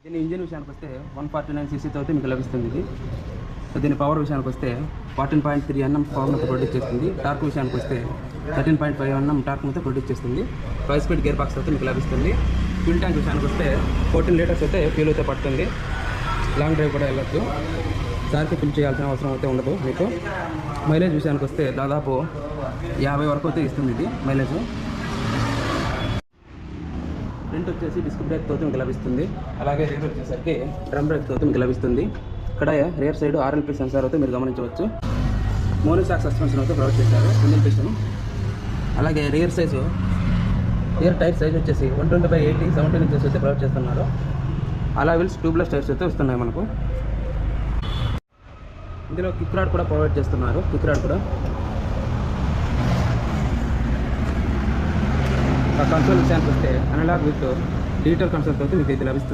దీని ఇంజిన్ విషయానికి వస్తే 149 cc అయితే మీకు లభిస్తుంది ఇది. సో దీని పవర్ విషయానికి వస్తే 14.3 Nm పవర్తో ప్రొడ్యూస్ చేస్తుంది. టార్క్ విషయానికి వస్తే 13.5 Nm టార్క్తో ప్రొడ్యూస్ చేస్తుంది. 5 స్పీడ్ గేర్ బాక్స్ అయితే మీకు లభిస్తుంది. ఫ్యూల్ ట్యాంక్ విషయానికి వస్తే 14 లీటర్స్ అయితే ఫ్యూల్ అయితే పడుతుంది. లాంగ్ డ్రైవ్ కూడా వెళ్ళొచ్చు. సార్కి ఫిల్ చేయాల్సిన అవసరం అయితే ఉండదు మీకు. మైలేజ్ విషయానికి వస్తే దాదాపు 50 వరకు అయితే ఇస్తుంది ఇది మైలేజ్. ఫ్రంట్ వచ్చేసి డిస్క్ బ్రేక్ తోటి మీకు లభిస్తుంది. అలాగే రేర్ వచ్చేసరికి డ్రమ్ బ్రేక్ తోటి మీకు లభిస్తుంది. ఇక్కడ రియర్ సైడ్ RLP సెన్సార్ అయితే మీరు గమనించవచ్చు. మోనోషాక్ సస్పెన్షన్ అయితే ప్రొవైడ్ చేశారు సింగిల్ పిస్టన్. అలాగే రియర్ టైర్ సైజ్ వచ్చేసి 120/80 17 ఇంచెస్ అయితే ప్రొవైడ్ చేస్తున్నారు. అలా వీల్స్ ట్యూబ్లెస్ టైర్స్ అయితే వస్తున్నాయి మనకు. ఇందులో కిక్ రాడ్ కూడా ప్రొవైడ్ చేస్తున్నారు. కిక్ రాడ్ కూడా కన్సోల్ విషయానికి వస్తే అనలాగ్ విత్ డిజిటల్ కన్సోల్ అయితే మీకు అయితే లభిస్తుంది.